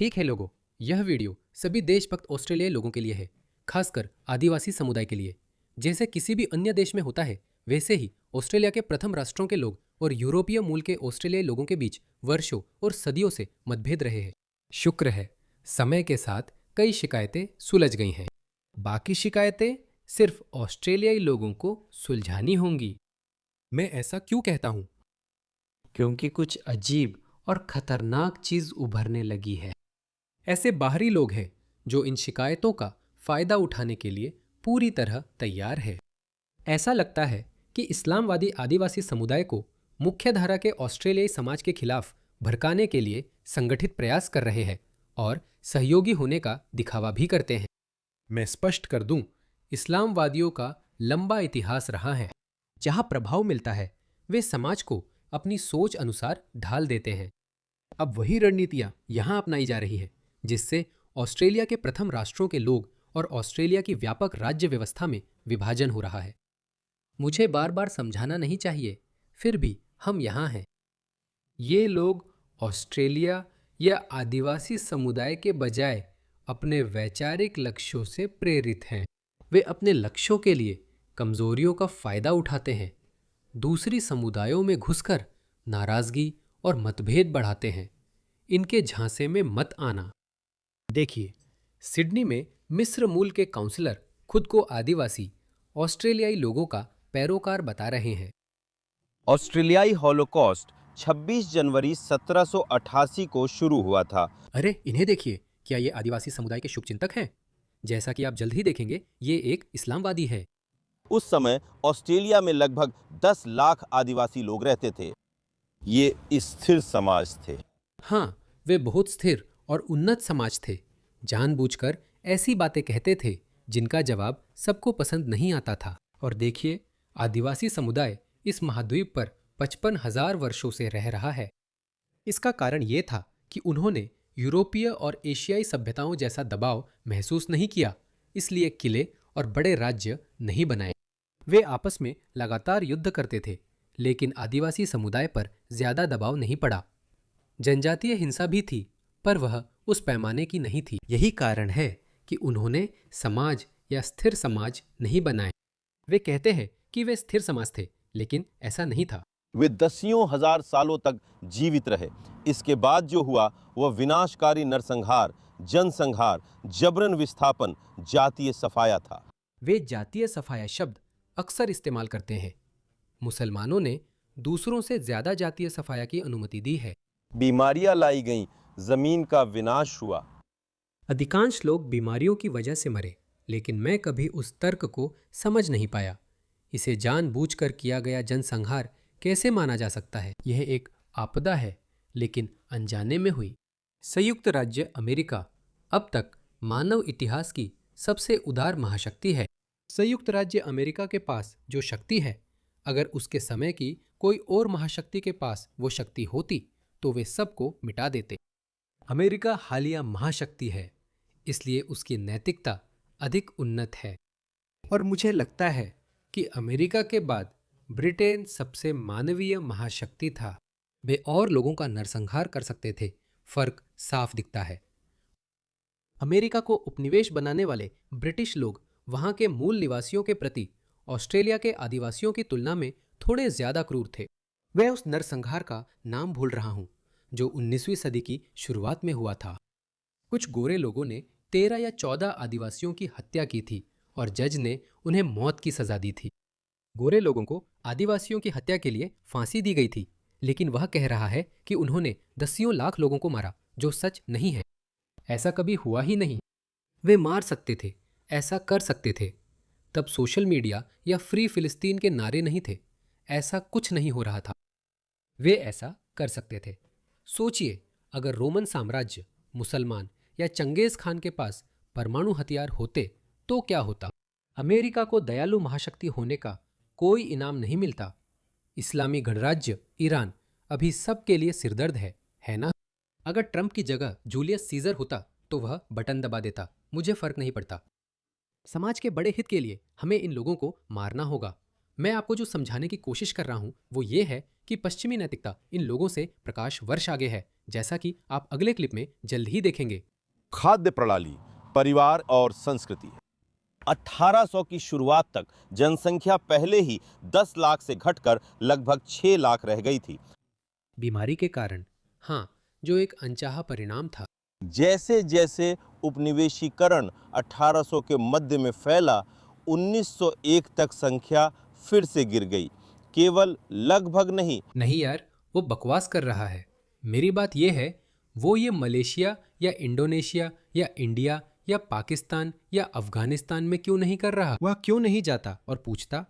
ठीक है लोगों, यह वीडियो सभी देशभक्त ऑस्ट्रेलियाई लोगों के लिए है, खासकर आदिवासी समुदाय के लिए। जैसे किसी भी अन्य देश में होता है, वैसे ही ऑस्ट्रेलिया के प्रथम राष्ट्रों के लोग और यूरोपीय मूल के ऑस्ट्रेलियाई लोगों के बीच वर्षों और सदियों से मतभेद रहे हैं। शुक्र है, समय के साथ कई शिकायतें सुलझ गई हैं। बाकी शिकायतें सिर्फ ऑस्ट्रेलियाई लोगों को सुलझानी होंगी। मैं ऐसा क्यों कहता हूँ? क्योंकि कुछ अजीब और खतरनाक चीज उभरने लगी है। ऐसे बाहरी लोग हैं जो इन शिकायतों का फायदा उठाने के लिए पूरी तरह तैयार है। ऐसा लगता है कि इस्लामवादी आदिवासी समुदाय को मुख्यधारा के ऑस्ट्रेलियाई समाज के खिलाफ भड़काने के लिए संगठित प्रयास कर रहे हैं और सहयोगी होने का दिखावा भी करते हैं। मैं स्पष्ट कर दूं, इस्लामवादियों का लंबा इतिहास रहा है। जहां प्रभाव मिलता है, वे समाज को अपनी सोच अनुसार ढाल देते हैं। अब वही रणनीतियां यहां अपनाई जा रही है, जिससे ऑस्ट्रेलिया के प्रथम राष्ट्रों के लोग और ऑस्ट्रेलिया की व्यापक राज्य व्यवस्था में विभाजन हो रहा है। मुझे बार बार समझाना नहीं चाहिए, फिर भी हम यहाँ हैं। ये लोग ऑस्ट्रेलिया या आदिवासी समुदाय के बजाय अपने वैचारिक लक्ष्यों से प्रेरित हैं। वे अपने लक्ष्यों के लिए कमजोरियों का फायदा उठाते हैं, दूसरी समुदायों में घुसकर नाराजगी और मतभेद बढ़ाते हैं। इनके झांसे में मत आना। देखिए, सिडनी में मिस्र मूल के काउंसलर खुद को आदिवासी ऑस्ट्रेलियाई लोगों का पैरोकार बता रहे हैं। ऑस्ट्रेलियाई हॉलोकॉस्ट 26 जनवरी 1788 को शुरू हुआ था। अरे इन्हें देखिए, क्या ये आदिवासी समुदाय के शुभचिंतक हैं? जैसा कि आप जल्द ही देखेंगे, ये एक इस्लामवादी है। उस समय ऑस्ट्रेलिया में लगभग 10 लाख आदिवासी लोग रहते थे। ये स्थिर समाज थे। हाँ, वे बहुत स्थिर और उन्नत समाज थे। जानबूझकर ऐसी बातें कहते थे जिनका जवाब सबको पसंद नहीं आता था। और देखिए, आदिवासी समुदाय इस महाद्वीप पर 55,000 वर्षों से रह रहा है। इसका कारण ये था कि उन्होंने यूरोपीय और एशियाई सभ्यताओं जैसा दबाव महसूस नहीं किया, इसलिए किले और बड़े राज्य नहीं बनाए। वे आपस में लगातार युद्ध करते थे, लेकिन आदिवासी समुदाय पर ज्यादा दबाव नहीं पड़ा। जनजातीय हिंसा भी थी, पर वह उस पैमाने की नहीं थी। यही कारण है कि उन्होंने समाज या स्थिर समाज नहीं बनाए। वे कहते हैं कि वे स्थिर समाज थे, लेकिन ऐसा नहीं था। वे दसियों हजार सालों तक जीवित रहे। इसके बाद जो हुआ वह विनाशकारी नरसंहार, जनसंहार, जबरन विस्थापन, जातीय सफाया था। वे जातीय सफाया शब्द अक्सर इस्तेमाल करते हैं। मुसलमानों ने दूसरों से ज्यादा जातीय सफाया की अनुमति दी है। बीमारियां लाई गईं, जमीन का विनाश हुआ। अधिकांश लोग बीमारियों की वजह से मरे, लेकिन मैं कभी उस तर्क को समझ नहीं पाया। इसे जानबूझकर किया गया जनसंहार कैसे माना जा सकता है? यह एक आपदा है, लेकिन अनजाने में हुई। संयुक्त राज्य अमेरिका अब तक मानव इतिहास की सबसे उदार महाशक्ति है। संयुक्त राज्य अमेरिका के पास जो शक्ति है, अगर उसके समय की कोई और महाशक्ति के पास वो शक्ति होती तो वे सबको मिटा देते। अमेरिका हालिया महाशक्ति है, इसलिए उसकी नैतिकता अधिक उन्नत है। और मुझे लगता है कि अमेरिका के बाद ब्रिटेन सबसे मानवीय महाशक्ति था। वे और लोगों का नरसंहार कर सकते थे। फर्क साफ दिखता है। अमेरिका को उपनिवेश बनाने वाले ब्रिटिश लोग वहां के मूल निवासियों के प्रति ऑस्ट्रेलिया के आदिवासियों की तुलना में थोड़े ज्यादा क्रूर थे। मैं उस नरसंहार का नाम भूल रहा हूं जो 19वीं सदी की शुरुआत में हुआ था। कुछ गोरे लोगों ने 13 या 14 आदिवासियों की हत्या की थी और जज ने उन्हें मौत की सजा दी थी। गोरे लोगों को आदिवासियों की हत्या के लिए फांसी दी गई थी, लेकिन वह कह रहा है कि उन्होंने दसियों लाख लोगों को मारा, जो सच नहीं है। ऐसा कभी हुआ ही नहीं। वे मार सकते थे, ऐसा कर सकते थे। तब सोशल मीडिया या फ्री फिलिस्तीन के नारे नहीं थे। ऐसा कुछ नहीं हो रहा था। वे ऐसा कर सकते थे। सोचिए, अगर रोमन साम्राज्य, मुसलमान या चंगेज खान के पास परमाणु हथियार होते तो क्या होता? अमेरिका को दयालु महाशक्ति होने का कोई इनाम नहीं मिलता। इस्लामी गणराज्य ईरान अभी सबके लिए सिरदर्द है ना? अगर ट्रंप की जगह जूलियस सीजर होता तो वह बटन दबा देता, मुझे फर्क नहीं पड़ता। समाज के बड़े हित के लिए हमें इन लोगों को मारना होगा। मैं आपको जो समझाने की कोशिश कर रहा हूं वो ये है कि पश्चिमी नैतिकता इन लोगों से प्रकाश वर्ष आगे है, जैसा कि आप अगले क्लिप में जल्द ही देखेंगे। खाद्य प्रणाली, परिवार और संस्कृति। 1800 की शुरुआत तक जनसंख्या पहले ही 10 लाख से घटकर लगभग 6 लाख रह गई थी। बीमारी के कारण, हाँ, जो एक अनचाहा परिणाम था। जैसे जैसे उपनिवेशीकरण 1800 के मध्य में फैला, 1901 तक संख्या फिर से गिर गई। केवल लगभग नहीं यार, वो बकवास कर रहा है। मेरी बात ये है, वो ये मलेशिया या इंडोनेशिया या इंडिया या पाकिस्तान या अफगानिस्तान में क्यों नहीं कर रहा? वह क्यों नहीं जाता और पूछता,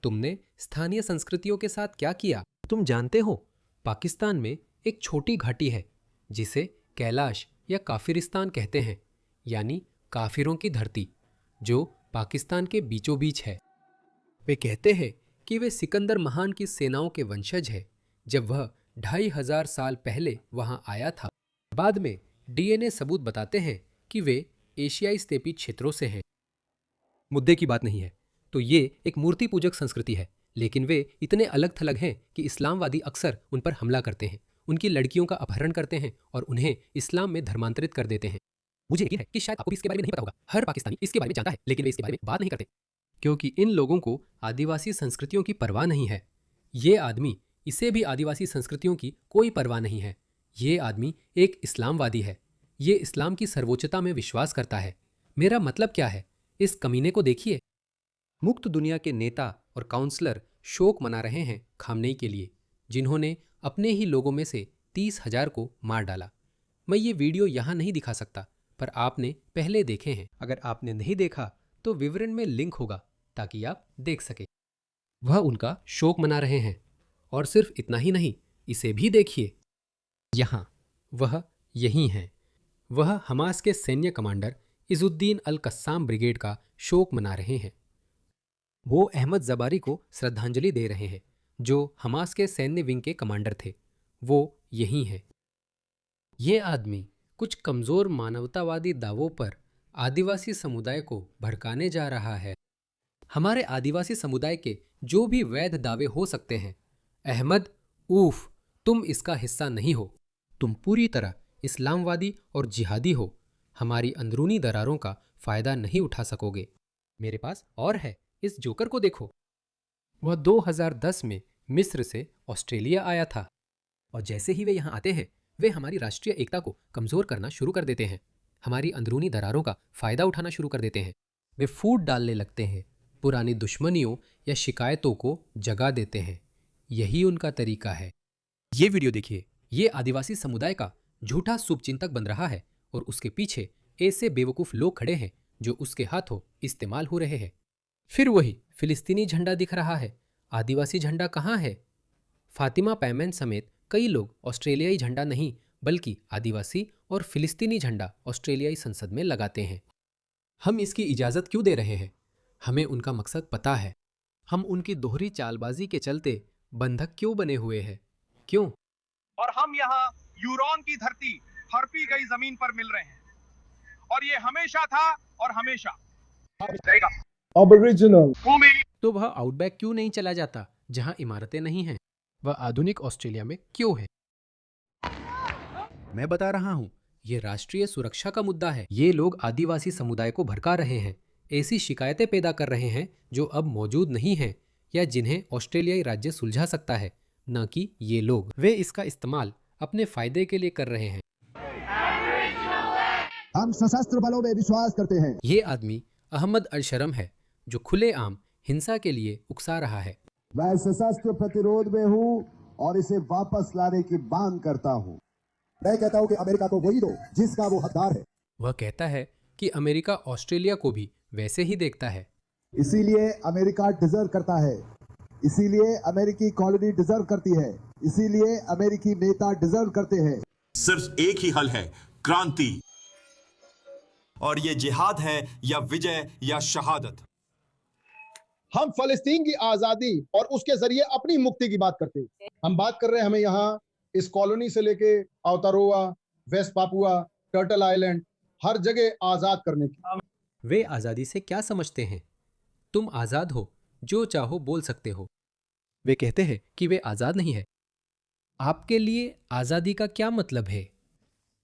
तुमने स्थानीय संस्कृतियों के साथ क्या किया? तुम जानते हो, पाकिस्तान में एक छोटी घाटी है जिसे कैलाश या काफिरिस्तान कहते हैं, यानी काफिरों की धरती, जो पाकिस्तान के बीचों बीच है। वे कहते हैं कि वे सिकंदर महान की सेनाओं के वंशज है, जब वह 2500 साल पहले वहां आया था। बाद में डीएनए सबूत बताते हैं कि वे एशियाई स्टेपी क्षेत्रों से हैं। मुद्दे की बात नहीं है तो ये एक मूर्ति पूजक संस्कृति है, लेकिन वे इतने अलग थलग हैं कि इस्लामवादी अक्सर उन पर हमला करते हैं, उनकी लड़कियों का अपहरण करते हैं और उन्हें इस्लाम में धर्मांतरित कर देते हैं। मुझे यकीन है कि शायद आपको भी इसके बारे में नहीं पता होगा। हर पाकिस्तानी इसके बारे में जानता है, लेकिन वे इसके बारे में बात नहीं करते, क्योंकि इन लोगों को आदिवासी संस्कृतियों की परवाह नहीं है। ये आदमी, इसे भी आदिवासी संस्कृतियों की कोई परवाह नहीं है। ये आदमी एक इस्लामवादी है। ये इस्लाम की सर्वोच्चता में विश्वास करता है। मेरा मतलब क्या है, इस कमीने को देखिए। मुक्त दुनिया के नेता और काउंसलर शोक मना रहे हैं खामनेई के लिए, जिन्होंने अपने ही लोगों में से 30,000 को मार डाला। मैं ये वीडियो यहाँ नहीं दिखा सकता, पर आपने पहले देखे हैं। अगर आपने नहीं देखा तो विवरण में लिंक होगा ताकि आप देख सके। वह उनका शोक मना रहे हैं, और सिर्फ इतना ही नहीं, इसे भी देखिए। यहाँ वह यही हैं। वह हमास के सैन्य कमांडर इजुद्दीन अल कस्साम ब्रिगेड का शोक मना रहे हैं। वो अहमद जबारी को श्रद्धांजलि दे रहे हैं, जो हमास के सैन्य विंग के कमांडर थे। वो यही हैं। ये आदमी कुछ कमजोर मानवतावादी दावों पर आदिवासी समुदाय को भड़काने जा रहा है। हमारे आदिवासी समुदाय के जो भी वैध दावे हो सकते हैं, अहमद, ऊफ, तुम इसका हिस्सा नहीं हो। तुम पूरी तरह इस्लामवादी और जिहादी हो। हमारी अंदरूनी दरारों का फायदा नहीं उठा सकोगे। मेरे पास और है, इस जोकर को देखो। वह 2010 में मिस्र से ऑस्ट्रेलिया आया था, और जैसे ही वे यहाँ आते हैं, वे हमारी राष्ट्रीय एकता को कमजोर करना शुरू कर देते हैं। हमारी अंदरूनी दरारों का फायदा उठाना शुरू कर देते हैं। वे फूट डालने लगते हैं, पुरानी दुश्मनियों या शिकायतों को जगा देते हैं। यही उनका तरीका है। ये वीडियो देखिए। ये आदिवासी समुदाय का झूठा शुभचिंतक बन रहा है, और उसके पीछे ऐसे बेवकूफ लोग खड़े हैं जो उसके हाथों इस्तेमाल हो रहे हैं। फिर वही फिलिस्तीनी झंडा दिख रहा है। आदिवासी झंडा कहाँ है? फातिमा पैमैन समेत कई लोग ऑस्ट्रेलियाई झंडा नहीं, बल्कि आदिवासी और फिलिस्तीनी झंडा ऑस्ट्रेलियाई संसद में लगाते हैं। हम इसकी इजाज़त क्यों दे रहे हैं? हमें उनका मकसद पता है। हम उनकी दोहरी चालबाजी के चलते बंधक क्यों बने हुए हैं? क्यों? और हम यहाँ यूरोन की धरती, हड़पी गई जमीन पर मिल रहे हैं, और ये हमेशा था और हमेशा रहेगा। Aboriginal. वो मेरी तो वह आउटबैक क्यों नहीं चला जाता, जहां इमारतें नहीं हैं? वह आधुनिक ऑस्ट्रेलिया में क्यों है? मैं बता रहा हूं, यह राष्ट्रीय सुरक्षा का मुद्दा है। ये लोग आदिवासी समुदाय को भड़का रहे हैं, ऐसी शिकायतें पैदा कर रहे हैं जो अब मौजूद नहीं हैं या जिन्हें ऑस्ट्रेलियाई राज्य सुलझा सकता है, न कि ये लोग। वे इसका इस्तेमाल अपने फायदे के लिए कर रहे हैं। हम सशस्त्र बलों में विश्वास करते हैं। ये आदमी अहमद अल-शरम है, जो खुलेआम हिंसा के लिए उकसा रहा है। मैं सशस्त्र प्रतिरोध में हूँ और इसे वापस लाने की मांग करता हूँ। मैं कहता हूँ कि अमेरिका को वही दो जिसका वो हकदार है। वह कहता है कि अमेरिका ऑस्ट्रेलिया को भी वैसे ही देखता है। इसीलिए अमेरिका डिजर्व करता है, इसीलिए अमेरिकी कॉलोनी डिजर्व करती है, इसीलिए अमेरिकी नेता डिजर्व करते हैं। सिर्फ एक ही हल है, क्रांति। और ये जिहाद है या विजय या शहादत। हम फलस्तीन की आजादी और उसके जरिए अपनी मुक्ति की बात करते हैं। हम बात कर रहे हैं, हमें यहाँ इस कॉलोनी से लेके अवतारोआ, वेस्ट पापुआ, टर्टल आइलैंड, हर जगह आजाद करने की। वे आज़ादी से क्या समझते हैं? तुम आज़ाद हो, जो चाहो बोल सकते हो। वे कहते हैं कि वे आज़ाद नहीं है। आपके लिए आज़ादी का क्या मतलब है?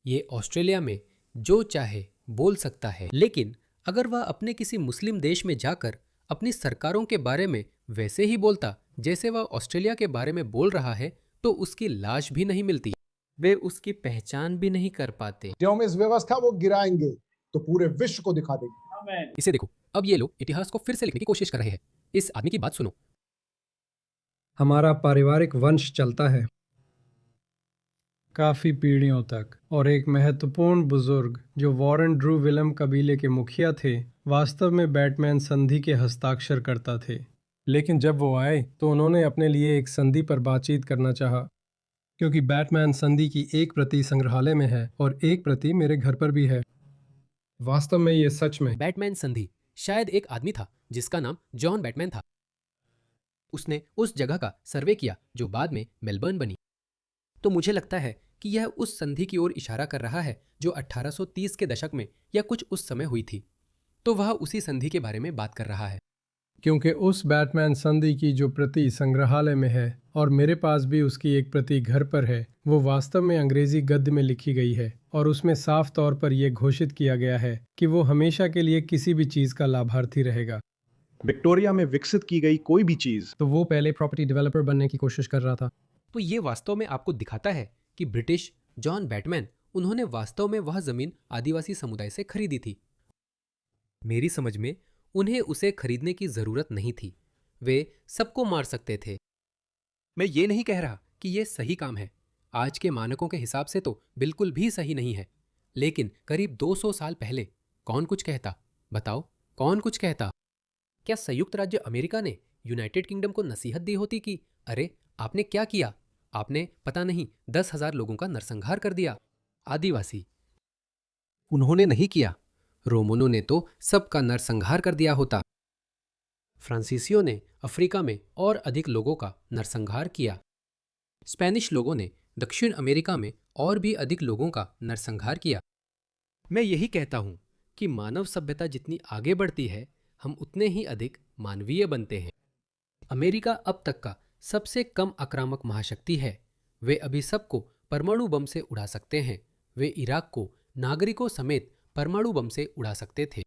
ये ऑस्ट्रेलिया में जो चाहे बोल सकता है, लेकिन अगर वह अपने किसी मुस्लिम देश में जाकर अपनी सरकारों के बारे में वैसे ही बोलता जैसे वह ऑस्ट्रेलिया के बारे में बोल रहा है, तो उसकी लाश भी नहीं मिलती, वे उसकी पहचान भी नहीं कर पाते। जो हम इस व्यवस्था वो गिराएंगे तो पूरे विश्व को दिखा देंगे। इसे देखो, अब ये लोग इतिहास को फिर से लिखने की कोशिश कर रहे हैं। इस आदमी की बात सुनो। हमारा पारिवारिक वंश चलता है काफ़ी पीढ़ियों तक, और एक महत्वपूर्ण बुजुर्ग जो वॉरेन ड्रू विलम कबीले के मुखिया थे, वास्तव में बैटमैन संधि के हस्ताक्षर करता थे। लेकिन जब वो आए तो उन्होंने अपने लिए एक संधि पर बातचीत करना चाहा, क्योंकि बैटमैन संधि की एक प्रति संग्रहालय में है और एक प्रति मेरे घर पर भी है। वास्तव में ये सच में बैटमैन संधि शायद एक आदमी था जिसका नाम जॉन बैटमैन था। उसने उस जगह का सर्वे किया जो बाद में मेलबर्न बनी। तो मुझे लगता है कि यह उस संधि की ओर इशारा कर रहा है जो 1830 के दशक में या कुछ उस समय हुई थी। तो वह उसी संधि के बारे में बात कर रहा है, क्योंकि उस बैटमैन संधि की जो प्रति संग्रहालय में है और मेरे पास भी उसकी एक प्रति घर पर है, वो वास्तव में अंग्रेजी गद्य में लिखी गई है और उसमें साफ तौर पर यह घोषित किया गया है कि वो हमेशा के लिए किसी भी चीज़ का लाभार्थी रहेगा। विक्टोरिया में विकसित की गई कोई भी चीज। तो वो पहले प्रॉपर्टी डेवलपर बनने की कोशिश कर रहा था। तो ये वास्तव में आपको दिखाता है कि ब्रिटिश जॉन बैटमैन, उन्होंने वास्तव में वह जमीन आदिवासी समुदाय से खरीदी थी। मेरी समझ में उन्हें उसे खरीदने की जरूरत नहीं थी, वे सबको मार सकते थे। मैं ये नहीं कह रहा कि यह सही काम है, आज के मानकों के हिसाब से तो बिल्कुल भी सही नहीं है, लेकिन करीब 200 साल पहले कौन कुछ कहता? बताओ, कौन कुछ कहता? क्या संयुक्त राज्य अमेरिका ने यूनाइटेड किंगडम को नसीहत दी होती कि अरे आपने क्या किया, आपने पता नहीं 10,000 लोगों का नरसंहार कर दिया? आदिवासी उन्होंने नहीं किया, रोमनों ने तो सबका नरसंहार कर दिया होता। फ्रांसीसियों ने अफ्रीका में और अधिक लोगों का नरसंहार किया। स्पेनिश लोगों ने दक्षिण अमेरिका में और भी अधिक लोगों का नरसंहार किया। मैं यही कहता हूं कि मानव सभ्यता जितनी आगे बढ़ती है, हम उतने ही अधिक मानवीय बनते हैं। अमेरिका अब तक का सबसे कम आक्रामक महाशक्ति है। वे अभी सबको परमाणु बम से उड़ा सकते हैं। वे इराक को नागरिकों समेत परमाणु बम से उड़ा सकते थे।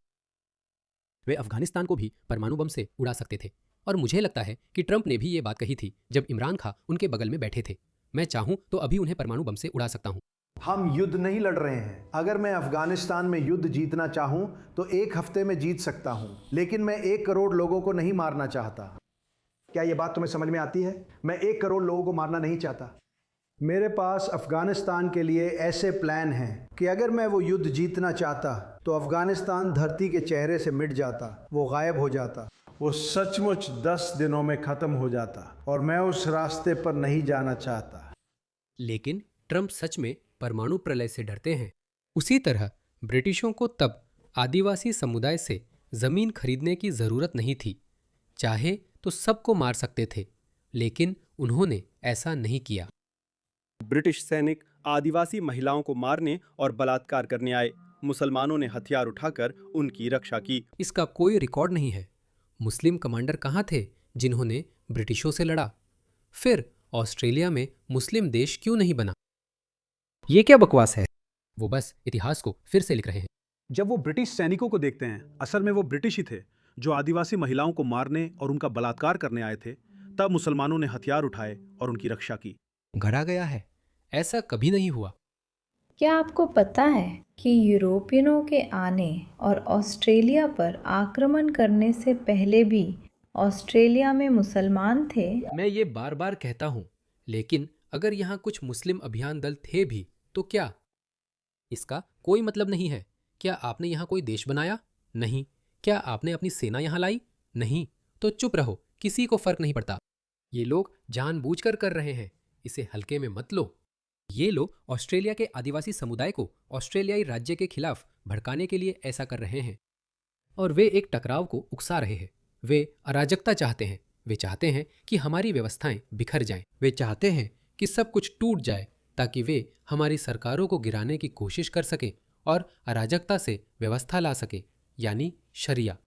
वे अफगानिस्तान को भी परमाणु बम से उड़ा सकते थे। और मुझे लगता है कि ट्रंप ने भी ये बात कही थी जब इमरान खान उनके बगल में बैठे थे। मैं चाहूं तो अभी उन्हें परमाणु बम से उड़ा सकता हूं। हम युद्ध नहीं लड़ रहे हैं। अगर मैं अफगानिस्तान में युद्ध जीतना चाहूं तो 1 हफ्ते में जीत सकता हूं, लेकिन मैं 1 करोड़ लोगों को नहीं मारना चाहता। क्या यह बात तुम्हें समझ में आती है? मैं 1 करोड़ लोगों को मारना नहीं चाहता। मेरे पास अफगानिस्तान के लिए ऐसे प्लान हैं कि अगर मैं वो युद्ध जीतना चाहता तो अफगानिस्तान धरती के चेहरे से मिट जाता, वो गायब हो जाता, वो सचमुच 10 दिनों में खत्म हो जाता, और मैं उस रास्ते पर नहीं जाना चाहता। लेकिन ट्रंप सच में परमाणु प्रलय से डरते हैं। उसी तरह ब्रिटिशों को तब आदिवासी समुदाय से जमीन खरीदने की जरूरत नहीं थी। चाहे तो सबको मार सकते थे, लेकिन उन्होंने ऐसा नहीं किया। ब्रिटिश सैनिक आदिवासी महिलाओं को मारने और बलात्कार करने आए। मुसलमानों ने हथियार उठाकर उनकी रक्षा की। इसका कोई रिकॉर्ड नहीं है। मुस्लिम कमांडर कहाँ थे जिन्होंने ब्रिटिशों से लड़ा? फिर ऑस्ट्रेलिया में मुस्लिम देश क्यों नहीं बना? ये क्या बकवास है? वो बस इतिहास को फिर से लिख रहे हैं। जब वो ब्रिटिश सैनिकों को देखते हैं, असल में वो ब्रिटिश ही थे जो आदिवासी महिलाओं को मारने और उनका बलात्कार करने आए थे। तब मुसलमानों ने हथियार उठाए और उनकी रक्षा की। गढ़ा गया है, ऐसा कभी नहीं हुआ। क्या आपको पता है कि यूरोपियनों के आने और ऑस्ट्रेलिया पर आक्रमण करने से पहले भी ऑस्ट्रेलिया में मुसलमान थे? मैं ये बार बार कहता हूँ, लेकिन अगर यहाँ कुछ मुस्लिम अभियान दल थे भी तो क्या? इसका कोई मतलब नहीं है। क्या आपने यहाँ कोई देश बनाया? नहीं। क्या आपने अपनी सेना यहाँ लाई? नहीं। तो चुप रहो, किसी को फर्क नहीं पड़ता। ये लोग जानबूझकर कर रहे हैं, इसे हल्के में मत लो। ये लोग ऑस्ट्रेलिया के आदिवासी समुदाय को ऑस्ट्रेलियाई राज्य के खिलाफ भड़काने के लिए ऐसा कर रहे हैं, और वे एक टकराव को उकसा रहे हैं। वे अराजकता चाहते हैं। वे चाहते हैं कि हमारी व्यवस्थाएं बिखर जाएं। वे चाहते हैं कि सब कुछ टूट जाए ताकि वे हमारी सरकारों को गिराने की कोशिश कर सके और अराजकता से व्यवस्था ला सके, यानी शरिया।